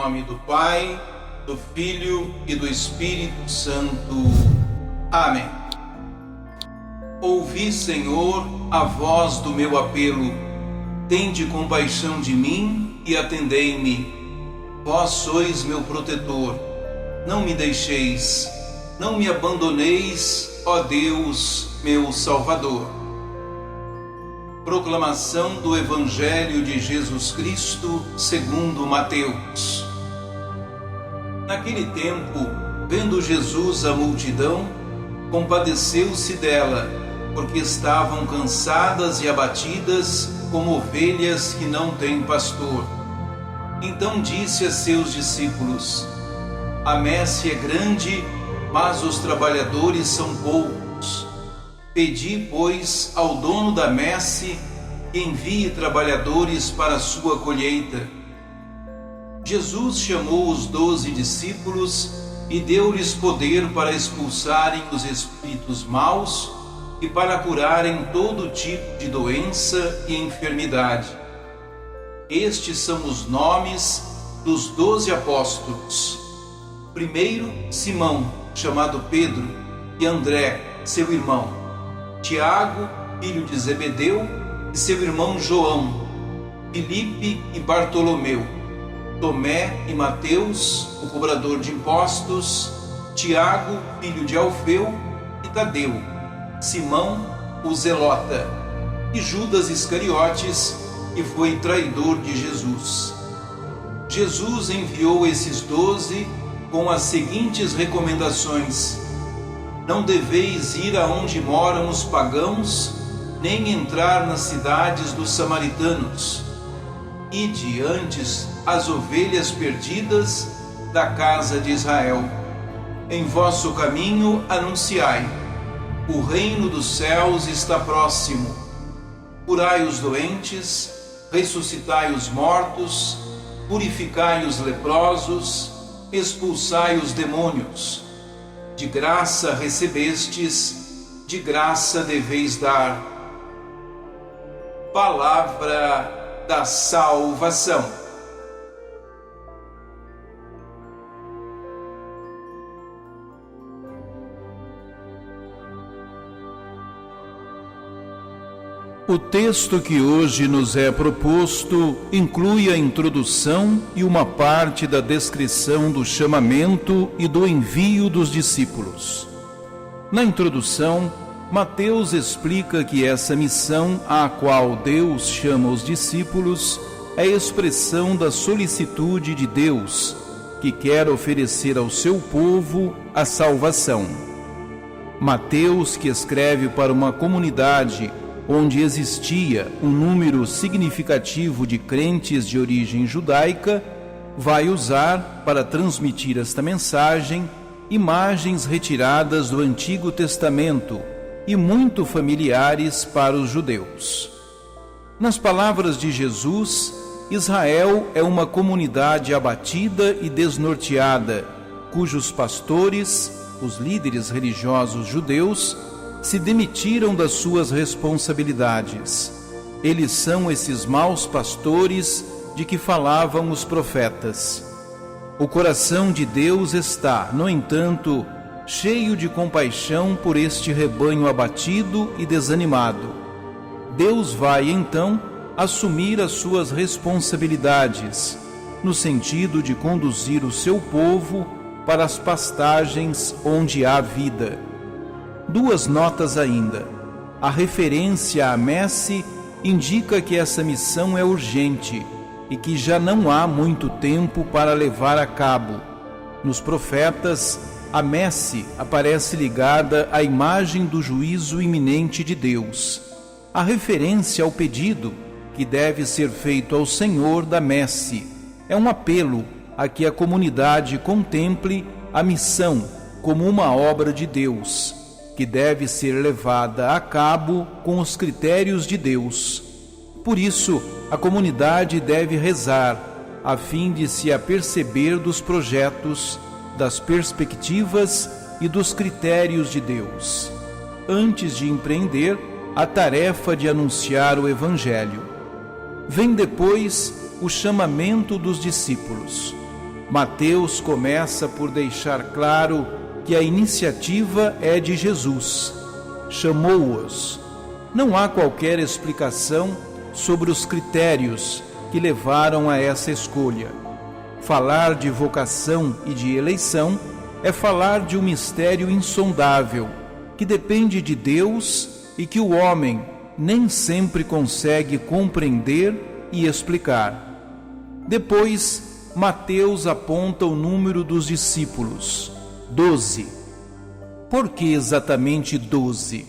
nome do Pai, do Filho e do Espírito Santo. Amém. Ouvi, Senhor, a voz do meu apelo. Tende compaixão de mim e atendei-me. Vós sois meu protetor. Não me deixeis, não me abandoneis, ó Deus, meu Salvador. Proclamação do Evangelho de Jesus Cristo segundo Mateus. Naquele tempo, vendo Jesus a multidão, compadeceu-se dela, porque estavam cansadas e abatidas, como ovelhas que não têm pastor. Então disse a seus discípulos: A messe é grande, mas os trabalhadores são poucos. Pedi, pois, ao dono da messe que envie trabalhadores para a sua colheita. Jesus chamou os 12 discípulos e deu-lhes poder para expulsarem os espíritos maus e para curarem todo tipo de doença e enfermidade. Estes são os nomes dos 12 apóstolos. Primeiro, Simão, chamado Pedro, e André, seu irmão, Tiago, filho de Zebedeu, e seu irmão João, Filipe e Bartolomeu, Tomé e Mateus, o cobrador de impostos, Tiago, filho de Alfeu, e Tadeu, Simão, o zelota, e Judas Iscariotes, que foi traidor de Jesus. Jesus enviou esses 12 com as seguintes recomendações: Não deveis ir aonde moram os pagãos, nem entrar nas cidades dos samaritanos. Ide antes as ovelhas perdidas da casa de Israel. Em vosso caminho anunciai: o reino dos céus está próximo. Curai os doentes, ressuscitai os mortos, purificai os leprosos, expulsai os demônios. De graça recebestes, de graça deveis dar. Palavra da salvação. O texto que hoje nos é proposto inclui a introdução e uma parte da descrição do chamamento e do envio dos discípulos. Na introdução, Mateus explica que essa missão à qual Deus chama os discípulos é expressão da solicitude de Deus, que quer oferecer ao seu povo a salvação. Mateus, que escreve para uma comunidade onde existia um número significativo de crentes de origem judaica, vai usar, para transmitir esta mensagem, imagens retiradas do Antigo Testamento e muito familiares para os judeus. Nas palavras de Jesus, Israel é uma comunidade abatida e desnorteada, cujos pastores, os líderes religiosos judeus, se demitiram das suas responsabilidades. Eles são esses maus pastores de que falavam os profetas. O coração de Deus está, no entanto, cheio de compaixão por este rebanho abatido e desanimado. Deus vai, então, assumir as suas responsabilidades, no sentido de conduzir o seu povo para as pastagens onde há vida. Duas notas ainda. A referência à messe indica que essa missão é urgente e que já não há muito tempo para levar a cabo. Nos profetas, a messe aparece ligada à imagem do juízo iminente de Deus. A referência ao pedido que deve ser feito ao Senhor da messe é um apelo a que a comunidade contemple a missão como uma obra de Deus, que deve ser levada a cabo com os critérios de Deus. Por isso, a comunidade deve rezar, a fim de se aperceber dos projetos, das perspectivas e dos critérios de Deus, antes de empreender a tarefa de anunciar o Evangelho. Vem depois o chamamento dos discípulos. Mateus começa por deixar claro que a iniciativa é de Jesus. Chamou-os. Não há qualquer explicação sobre os critérios que levaram a essa escolha. Falar de vocação e de eleição é falar de um mistério insondável, que depende de Deus e que o homem nem sempre consegue compreender e explicar. Depois, Mateus aponta o número dos discípulos, 12. Por que exatamente 12?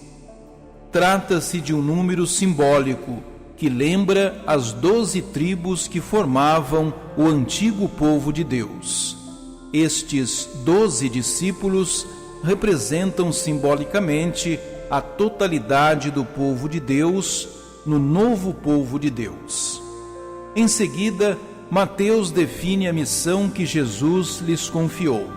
Trata-se de um número simbólico que lembra as 12 tribos que formavam o antigo povo de Deus. Estes 12 discípulos representam simbolicamente a totalidade do povo de Deus no novo povo de Deus. Em seguida, Mateus define a missão que Jesus lhes confiou.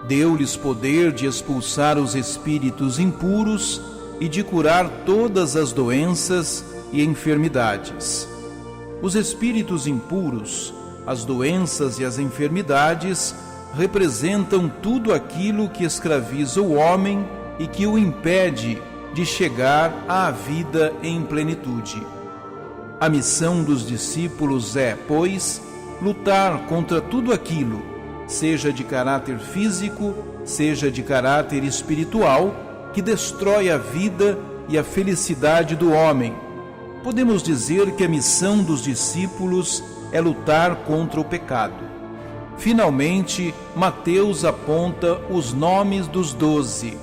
Deu-lhes poder de expulsar os espíritos impuros e de curar todas as doenças e enfermidades. Os espíritos impuros, as doenças e as enfermidades representam tudo aquilo que escraviza o homem e que o impede de chegar à vida em plenitude. A missão dos discípulos é, pois, lutar contra tudo aquilo, seja de caráter físico, seja de caráter espiritual, que destrói a vida e a felicidade do homem. Podemos dizer que a missão dos discípulos é lutar contra o pecado. Finalmente, Mateus aponta os nomes dos 12.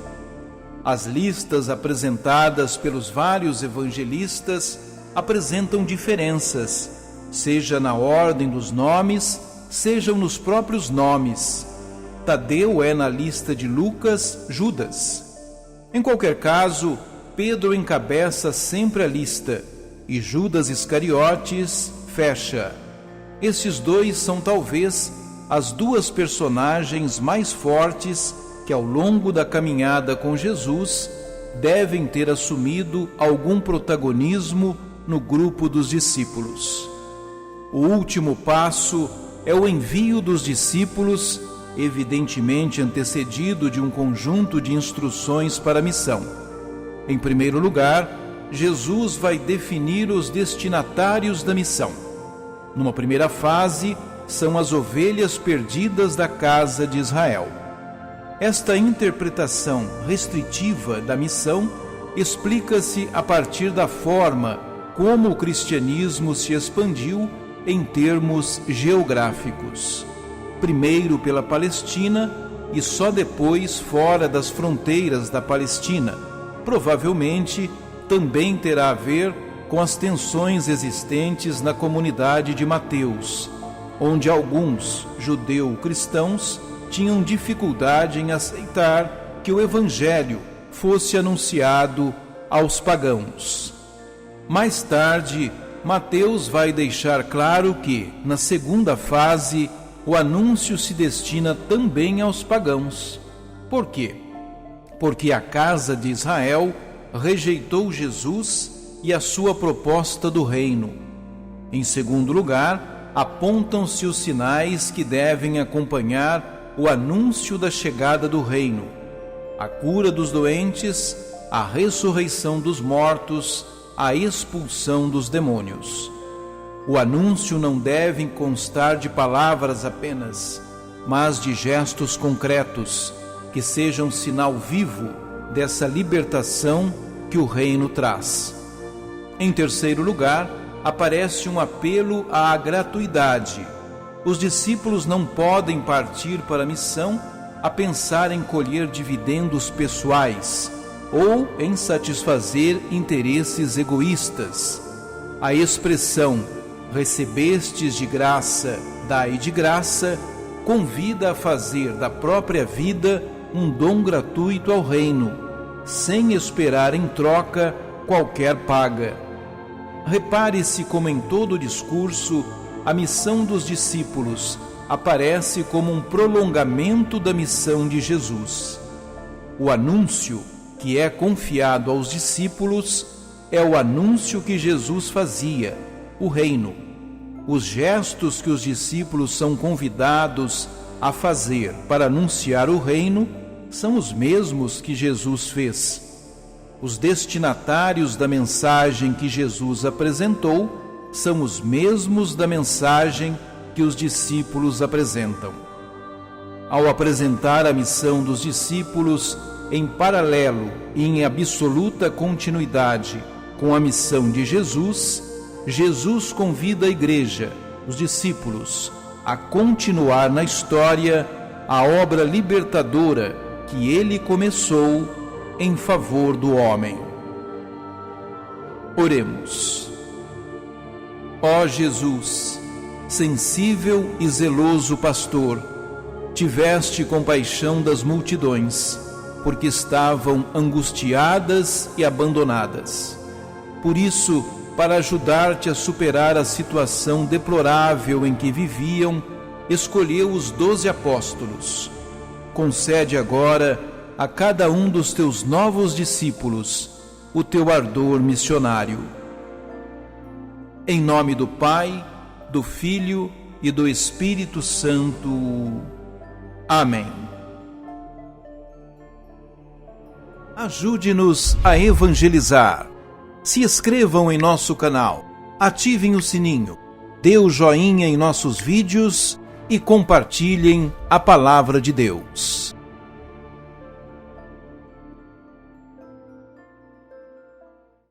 As listas apresentadas pelos vários evangelistas apresentam diferenças, seja na ordem dos nomes, sejam nos próprios nomes. Tadeu é na lista de Lucas, Judas. Em qualquer caso, Pedro encabeça sempre a lista e Judas Iscariotes fecha. Estes dois são talvez as duas personagens mais fortes que ao longo da caminhada com Jesus devem ter assumido algum protagonismo no grupo dos discípulos. O último passo é o envio dos discípulos, evidentemente antecedido de um conjunto de instruções para a missão. Em primeiro lugar, Jesus vai definir os destinatários da missão. Numa primeira fase, são as ovelhas perdidas da casa de Israel. Esta interpretação restritiva da missão explica-se a partir da forma como o cristianismo se expandiu em termos geográficos. Primeiro pela Palestina e só depois fora das fronteiras da Palestina. Provavelmente também terá a ver com as tensões existentes na comunidade de Mateus, onde alguns judeu-cristãos tinham dificuldade em aceitar que o Evangelho fosse anunciado aos pagãos. Mais tarde, Mateus vai deixar claro que, na segunda fase, o anúncio se destina também aos pagãos. Por quê? Porque a casa de Israel rejeitou Jesus e a sua proposta do reino. Em segundo lugar, apontam-se os sinais que devem acompanhar o anúncio da chegada do reino: a cura dos doentes, a ressurreição dos mortos, a expulsão dos demônios. O anúncio não deve constar de palavras apenas, mas de gestos concretos, que sejam sinal vivo dessa libertação que o reino traz. Em terceiro lugar, aparece um apelo à gratuidade. Os discípulos não podem partir para a missão a pensar em colher dividendos pessoais ou em satisfazer interesses egoístas. A expressão "recebestes de graça, dai de graça" convida a fazer da própria vida um dom gratuito ao reino, sem esperar em troca qualquer paga. Repare-se como em todo o discurso, a missão dos discípulos aparece como um prolongamento da missão de Jesus. O anúncio que é confiado aos discípulos é o anúncio que Jesus fazia, o reino. Os gestos que os discípulos são convidados a fazer para anunciar o reino são os mesmos que Jesus fez. Os destinatários da mensagem que Jesus apresentou são os mesmos da mensagem que os discípulos apresentam. Ao apresentar a missão dos discípulos em paralelo e em absoluta continuidade com a missão de Jesus, Jesus convida a Igreja, os discípulos, a continuar na história a obra libertadora que ele começou em favor do homem. Oremos. Ó Jesus, sensível e zeloso pastor, tiveste compaixão das multidões, porque estavam angustiadas e abandonadas. Por isso, para ajudar-te a superar a situação deplorável em que viviam, escolheu os 12 apóstolos. Concede agora a cada um dos teus novos discípulos o teu ardor missionário. Em nome do Pai, do Filho e do Espírito Santo. Amém. Ajude-nos a evangelizar. Se inscrevam em nosso canal, ativem o sininho, dê o joinha em nossos vídeos e compartilhem a palavra de Deus.